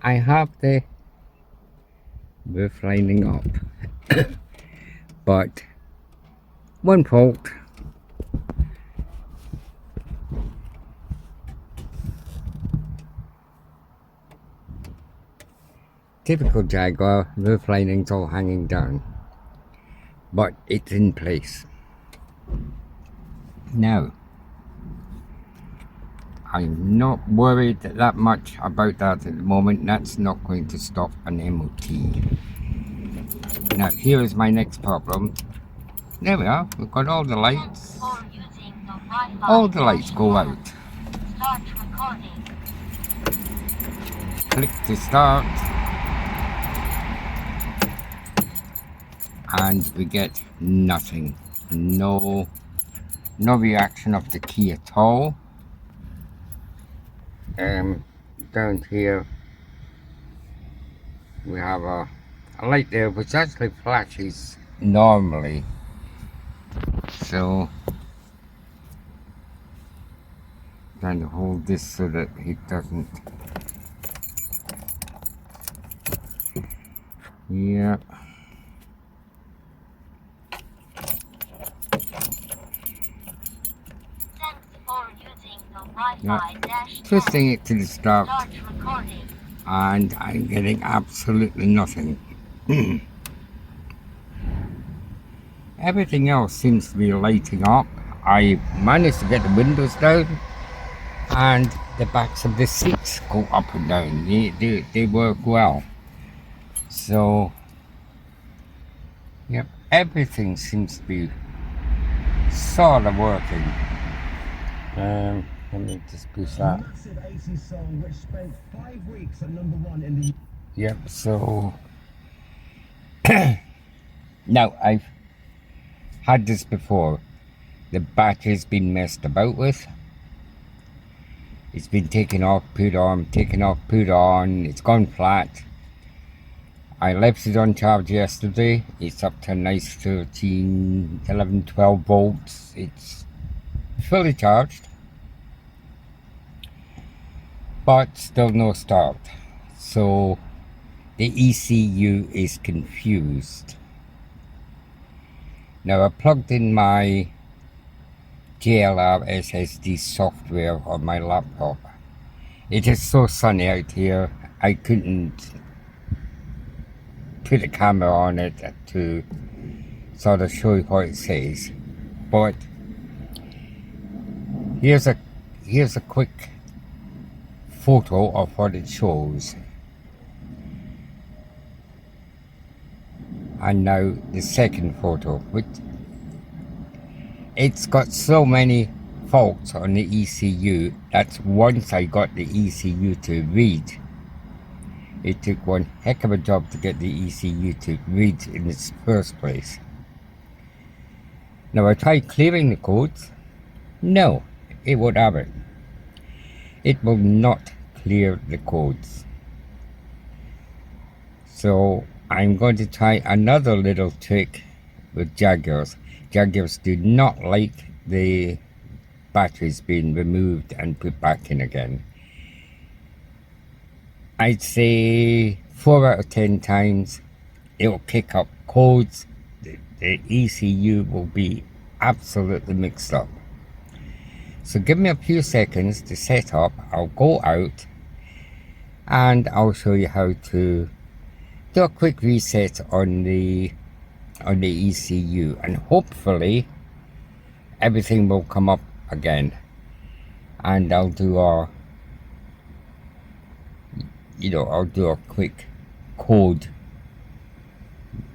I have the roof lining up, but one fault. Typical Jaguar, roof lining's all hanging down, but it's in place. Now, I'm not worried that much about that at the moment. That's not going to stop an MOT. Now, here is my next problem. There we are, we've got all the lights. All the lights go out. Start recording. Click to start. And we get nothing. No reaction of the key at all. Down here we have a light there which actually flashes normally. So trying to hold this so that it doesn't. Yeah. Yeah. Twisting it to the start, and I'm getting absolutely nothing. Everything else seems to be lighting up. I managed to get the windows down, and the backs of the seats go up and down. They work well. So, yep, everything seems to be sort of working. Let me just push that. Massive 80s song which spent 5 weeks at #1 in the. Yep, so now I've had this before. The battery's been messed about with. It's been taken off, put on, taken off, put on. It's gone flat. I left it on charge yesterday. It's up to a nice 13, 11, 12 volts. It's fully charged, but still no start. So the ECU is confused. Now I plugged in my JLR SSD software on my laptop. It is so sunny out here, I couldn't put a camera on it to sort of show you what it says. But here's a quick photo of what it shows. And now the second photo, which it's got so many faults on the ECU. That's once I got the ECU to read. It took one heck of a job to get the ECU to read in its first place. Now I tried clearing the codes. No, it won't have it. It will not clear the codes. So I'm going to try another little trick with Jaguars. Jaguars do not like the batteries being removed and put back in again. I'd say 4 out of 10 times it'll pick up codes. The ECU will be absolutely mixed up. So give me a few seconds to set up. I'll go out and I'll show you how to do a quick reset on the ECU, and hopefully everything will come up again, and I'll do a quick code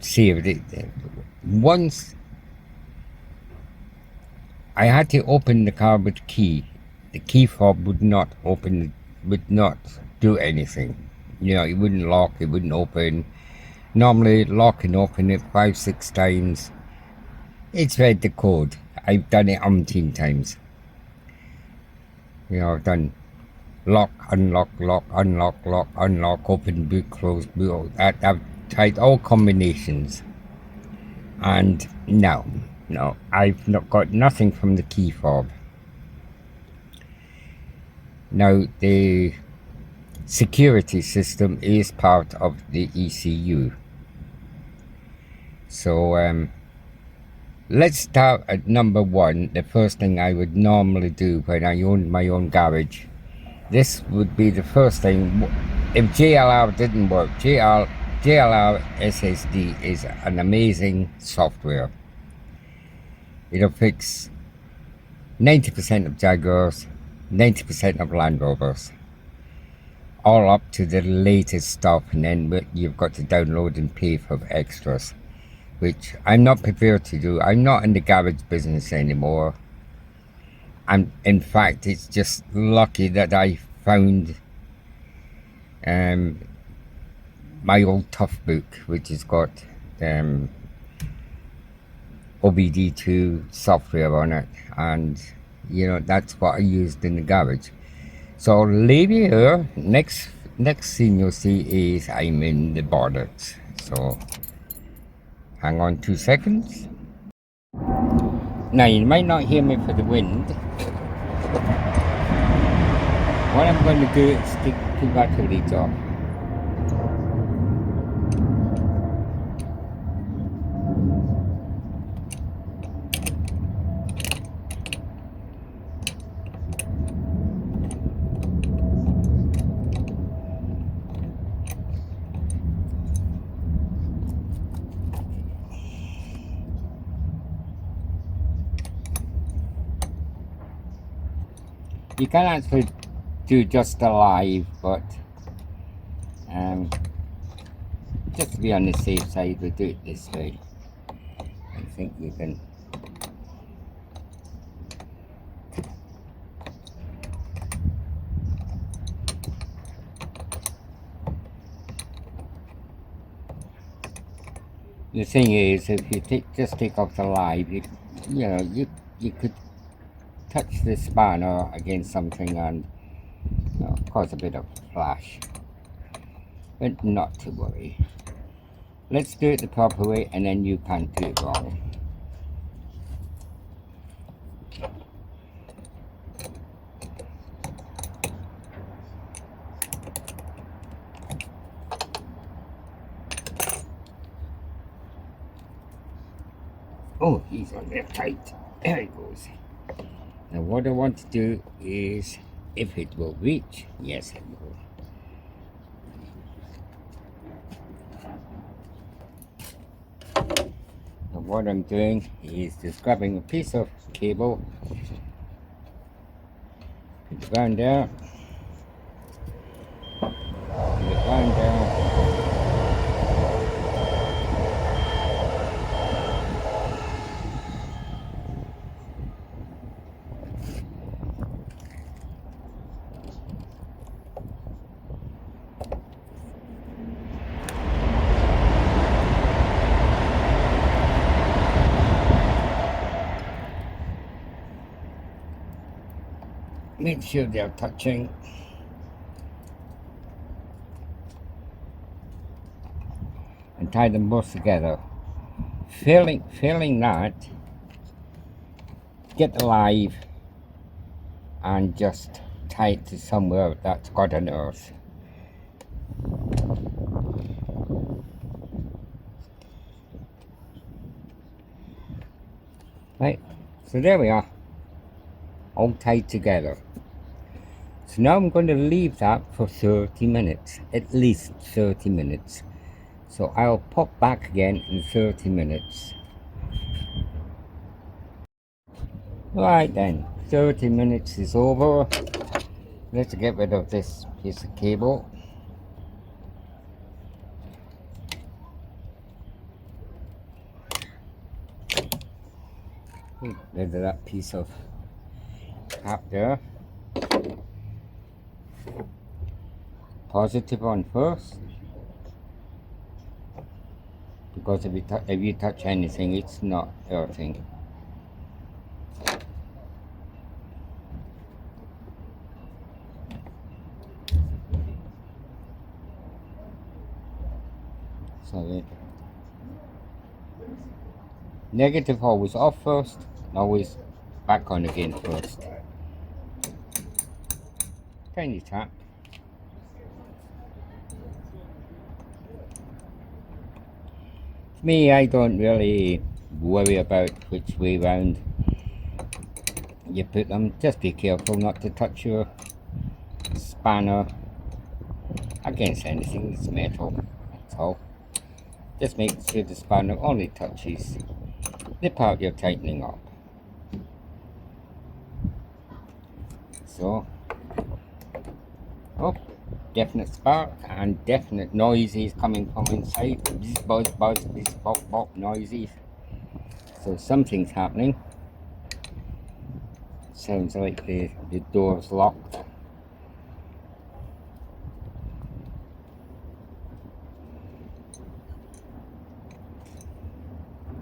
save it. Once I had to open the car with key. The key fob would not open, would not do anything. You know, it wouldn't lock, it wouldn't open. Normally lock and open it 5-6 times. It's read the code. I've done it umpteen times. You know, I've done lock, unlock, lock, unlock, lock, unlock, open, boot, close, boot. I've tried all combinations. And no, I've not got nothing from the key fob. Now the security system is part of the ECU. So let's start at number one. The first thing I would normally do when I owned my own garage, this would be the first thing. If JLR didn't work, JLR SSD is an amazing software. It'll fix 90% of Jaguars, 90% of Land Rovers, all up to the latest stuff, and then you've got to download and pay for extras, which I'm not prepared to do. I'm not in the garage business anymore. And in fact, it's just lucky that I found my old Tough book, which has got OBD2 software on it, and you know, that's what I used in the garage. So leave you here. Next thing you'll see is I'm in the bonnet. So hang on 2 seconds. Now you might not hear me for the wind. What I'm going to do is stick 2 batteries off. You can actually do just a live, but just to be on the safe side, we do it this way. I think you can. The thing is, if you just take off the live, you know, you could touch the spanner against something and, you know, cause a bit of flash, but not to worry. Let's do it the proper way, and then you can't do it wrong. Oh, he's on there tight. There he goes. Now what I want to do is, if it will reach, yes it will. Now what I'm doing is just grabbing a piece of cable, put it around there, put it around there. Make sure they're touching. And tie them both together. Failing that, get the live and just tie it to somewhere that's got an earth. Right, so there we are, all tied together. So now I'm going to leave that for 30 minutes, at least 30 minutes. So I'll pop back again in 30 minutes. Right then, 30 minutes is over. Let's get rid of this piece of cable. Get rid of that piece of cap there. Positive on first, because if you touch anything, it's not earthing. So negative always off first, always back on again first. Tiny tap. Me, I don't really worry about which way round you put them. Just be careful not to touch your spanner against anything that's metal, that's all. Just make sure the spanner only touches the part you're tightening up. So, oh, definite spark and definite noises coming from inside. Bzz, buzz, buzz, bzz, bop, bop noises. So something's happening. Sounds like the door's locked.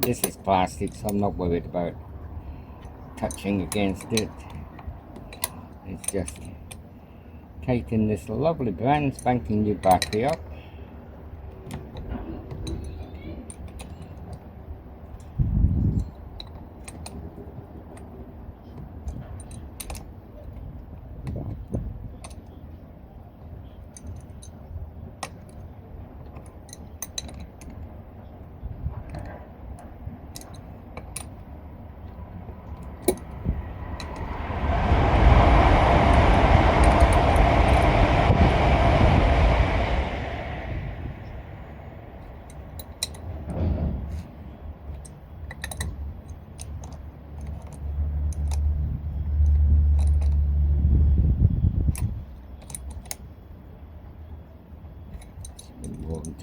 This is plastic, so I'm not worried about touching against it. It's just tighten this lovely brand spanking new battery up.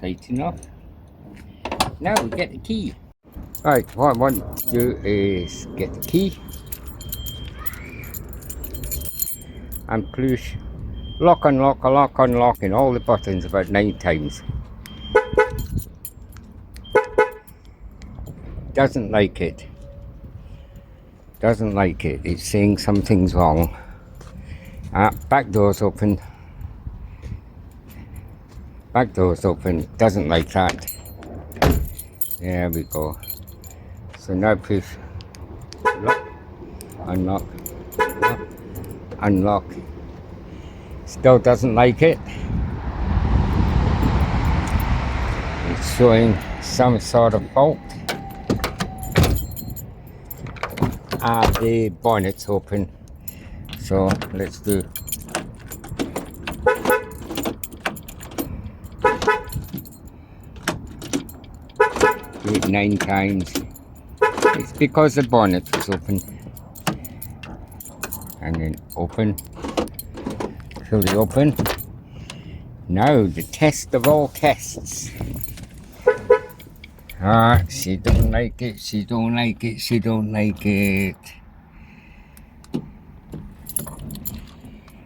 Tight enough. Now we get the key. Right, what I want to do is get the key and push lock, unlock, lock, unlocking all the buttons about 9 times. Doesn't like it. Doesn't like it. It's saying something's wrong. Back door's open. Back door's open. Doesn't like that. There we go. So now push lock, unlock, lock, unlock. Still doesn't like it. It's showing some sort of fault. The bonnet's open. So let's do 8, 9 times. It's because the bonnet was open. And then open. Fully open. Now the test of all tests. She don't like it, she don't like it, she don't like it.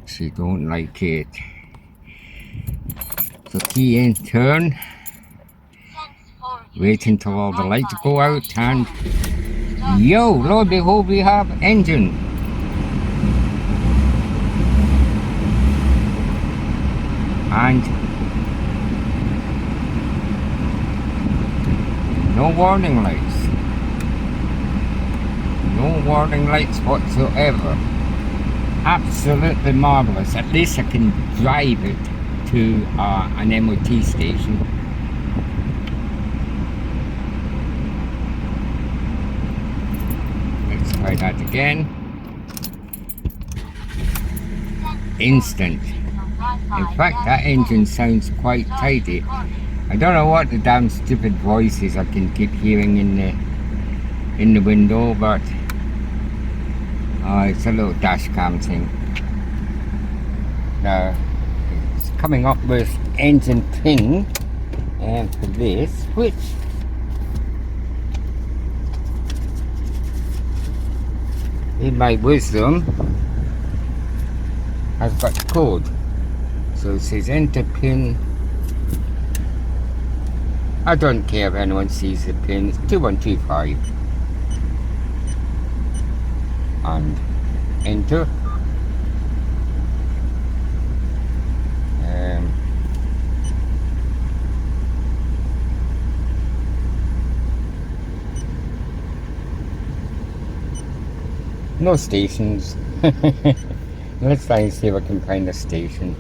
She don't like it. So key in, turn. Wait until all the lights go out and yo, lo and behold, we have engine. And no warning lights. No warning lights whatsoever. Absolutely marvellous. At least I can drive it to an MOT station. Let's try that again. Instant. In fact, that engine sounds quite tidy. I don't know what the damn stupid voices I can keep hearing in the window, but it's a little dash cam thing. Now it's coming up with engine pin, and for this switch, in my wisdom, I've got the code. So it says enter pin. I don't care if anyone sees the pin. It's 2125. And enter. No stations. Let's try and see if I can find a station.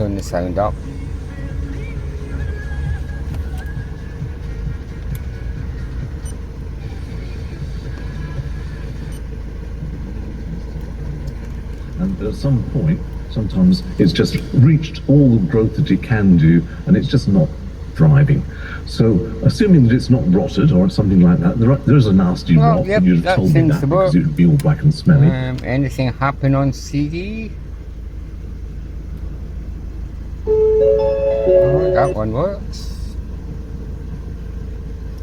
turn the sound up. And at some point, sometimes it's just reached all the growth that it can do, and it's just not thriving. So, assuming that it's not rotted or something like that, there is a nasty Well, rot, yep, but you'd have that told me seems that to because work. it would be all black and smelly. Anything happen on CD? Oh, that one works.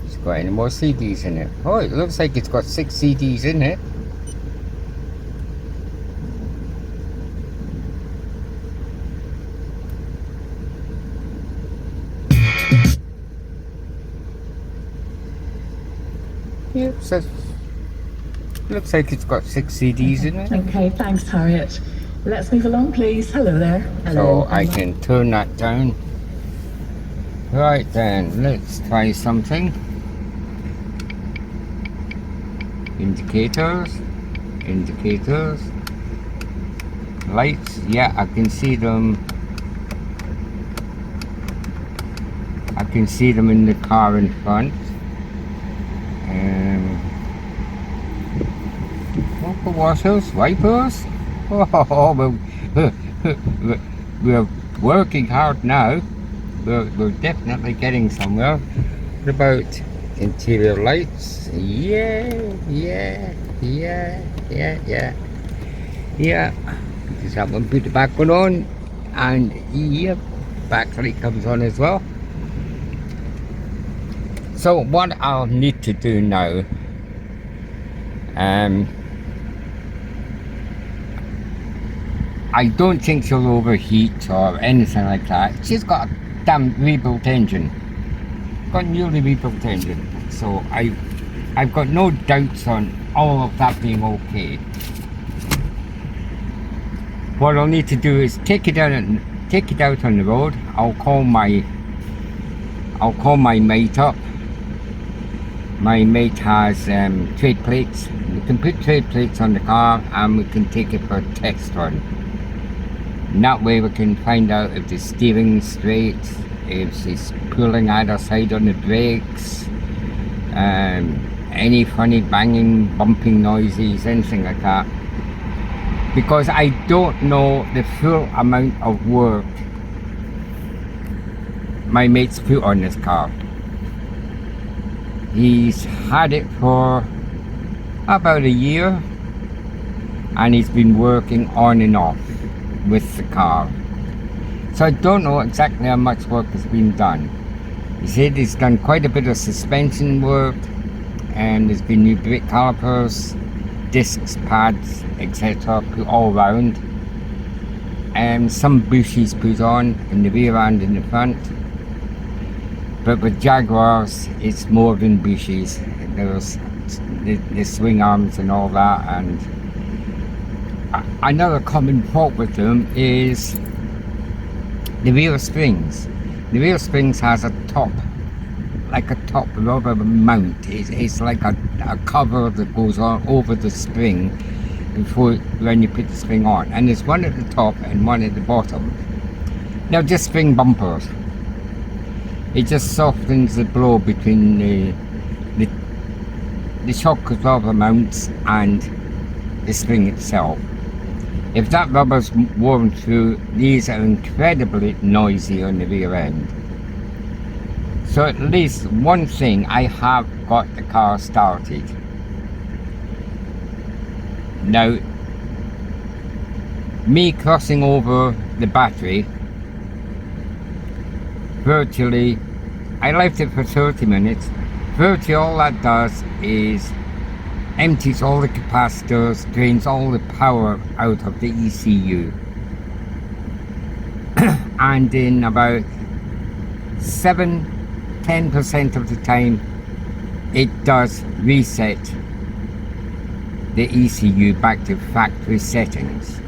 It's got any more CDs in it? Oh, it looks like it's got 6 CDs in it. Yep, so looks like it's got 6 CDs in it. Okay, thanks, Harriet. Let's move along, please. Hello there. Hello. So I can turn that down. Right then, let's try something. Indicators. Indicators. Lights. Yeah, I can see them. I can see them in the car in front. Bumper washers, wipers. Oh, we're working hard now. We're definitely getting somewhere. What about interior lights? Yeah. Just have one, put the back one on, and yep, back light comes on as well. So what I'll need to do now, I don't think she'll overheat or anything like that. She's got a damn rebuilt engine. Got a newly rebuilt engine. So I've got no doubts on all of that being okay. What I'll need to do is take it out on the road. I'll call my mate up. My mate has trade plates. We can put trade plates on the car and we can take it for a test run. And that way we can find out if the steering's straight, if she's pulling either side on the brakes, any funny banging, bumping noises, anything like that. Because I don't know the full amount of work my mate's put on this car. He's had it for about a year and he's been working on and off with the car. So I don't know exactly how much work has been done. He said he's done quite a bit of suspension work and there's been new brake calipers, discs, pads, etc. put all round. And some bushes put on in the rear and in the front. But with Jaguars, it's more than bushes. There's the swing arms and all that. And another common fault with them is the rear springs. The rear springs has a top, like a top rubber mount. It's like a cover that goes on over the spring before when you put the spring on. And there's one at the top and one at the bottom. Now just spring bumpers. It just softens the blow between the shock absorber mounts and the spring itself. If that rubber's worn through, these are incredibly noisy on the rear end. So at least one thing, I have got the car started. Now, me crossing over the battery, virtually, I left it for 30 minutes. Virtually all that does is empties all the capacitors, drains all the power out of the ECU. And in about 7-10% of the time, it does reset the ECU back to factory settings.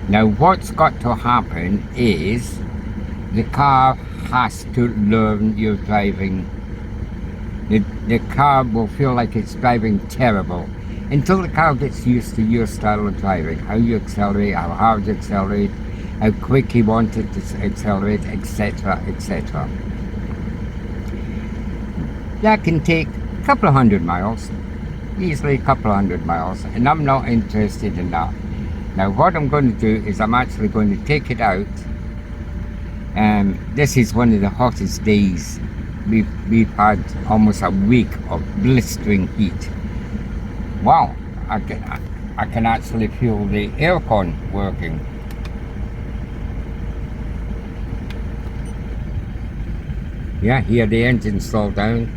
Now what's got to happen is the car has to learn your driving. The car will feel like it's driving terrible until the car gets used to your style of driving, how you accelerate, how hard you accelerate, how quick he wanted to accelerate, etc., etc. That can take a couple of 100 miles, easily a couple of 100 miles, and I'm not interested in that. Now what I'm going to do is I'm actually going to take it out. This is one of the hottest days. We've had almost a week of blistering heat. Wow, I can actually feel the aircon working. Yeah, hear the engine slow down.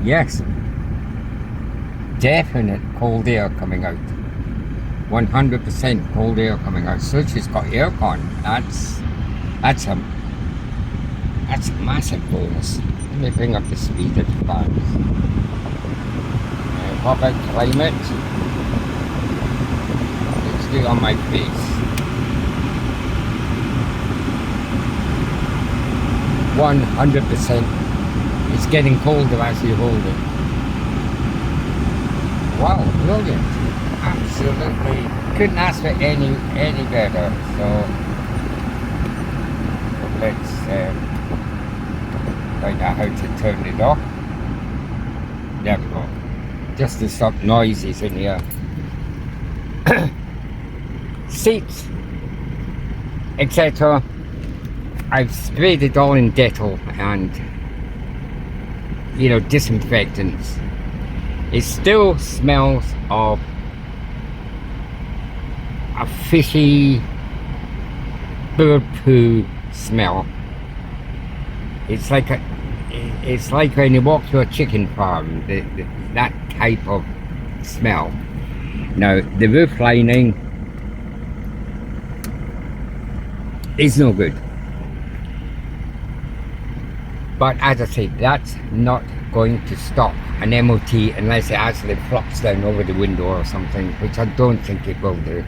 Yes, definite cold air coming out. 100% cold air coming out. So she's got aircon. That's a massive bonus. Let me bring up the speed of the fans. What about climate? Let's do it on my face. 100%. It's getting colder as you hold it. Wow, brilliant. Absolutely. Couldn't ask for any better. So let's find out how to turn it off. There we go. Just to stop noises in here. Seats, etc. I've sprayed it all in Dettol and disinfectants. It still smells of a fishy bird poo smell. It's like when you walk to a chicken farm, that type of smell. Now the roof lining is no good. But as I say, that's not going to stop an MOT unless it actually flops down over the window or something, which I don't think it will do.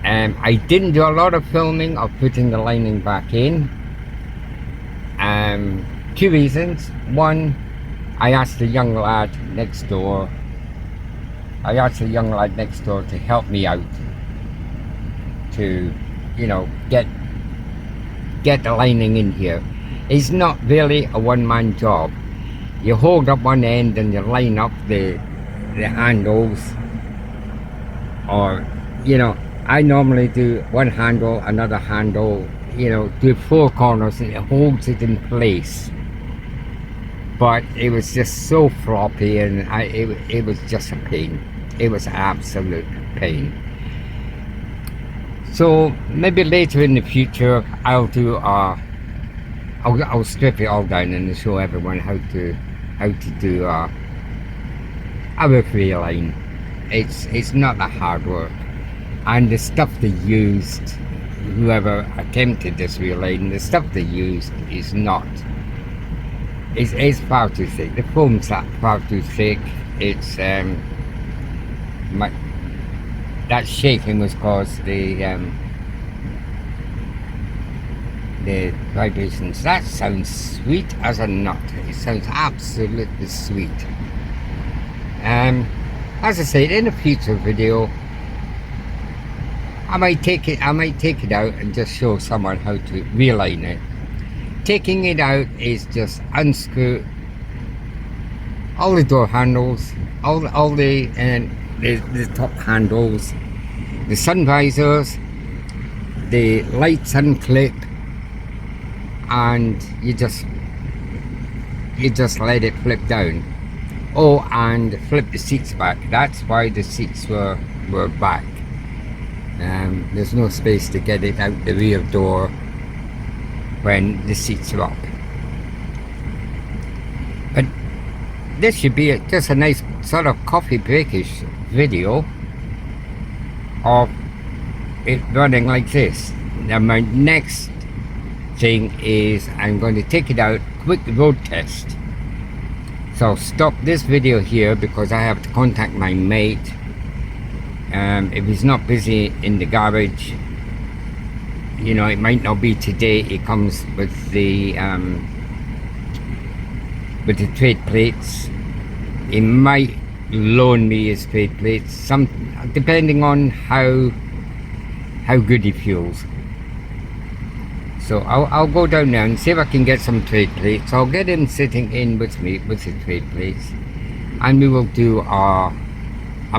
I didn't do a lot of filming of putting the lining back in. Two reasons. One, I asked the young lad next door to help me out to, get the lining in here. It's not really a one-man job. You hold up one end and you line up the handles, or I normally do one handle, another handle, do four corners, and it holds it in place. But it was just so floppy, and it was just a pain. It was absolute pain. So maybe later in the future I'll strip it all down and show everyone how to do a roof reline. It's not that hard work, and the stuff they used, whoever attempted this reline, the stuff they used is far too thick. The foam's far too thick. It's that shaking was caused the vibrations. That sounds sweet as a nut. It sounds absolutely sweet. As I said, in a future video I might take it out and just show someone how to realign it. Taking it out is just unscrew all the door handles, all the top handles, the sun visors, the lights unclip, and you just let it flip down. Oh, and flip the seats back. That's why the seats were back. There's no space to get it out the rear door when the seats are up. But this should be just a nice sort of coffee breakish video of it running like this. Now my next thing is I'm going to take it out, quick road test. So I'll stop this video here because I have to contact my mate. If he's not busy in the garage, you know, it might not be today. It comes with the trade plates. He might loan me his trade plates, some depending on how good he feels. So I'll go down there and see if I can get some trade plates. I'll get him sitting in with me with the trade plates, and we will do a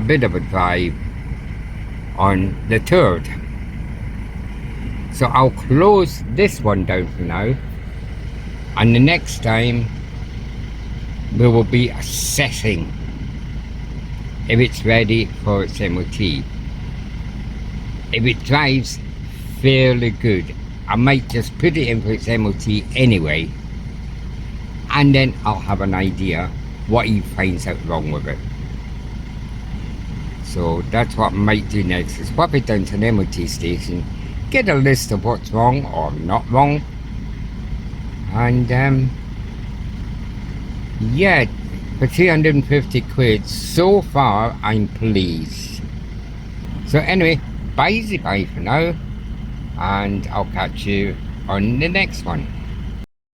bit of a drive on the Turd. So I'll close this one down for now, and the next time we will be assessing if it's ready for its MOT. If it drives fairly good, I might just put it in for its MOT anyway, and then I'll have an idea what he finds out wrong with it. So that's what I might do next, is pop it down to an MOT station, get a list of what's wrong or not wrong, and yeah, for 350 quid, so far I'm pleased. So anyway, bye for now, and I'll catch you on the next one.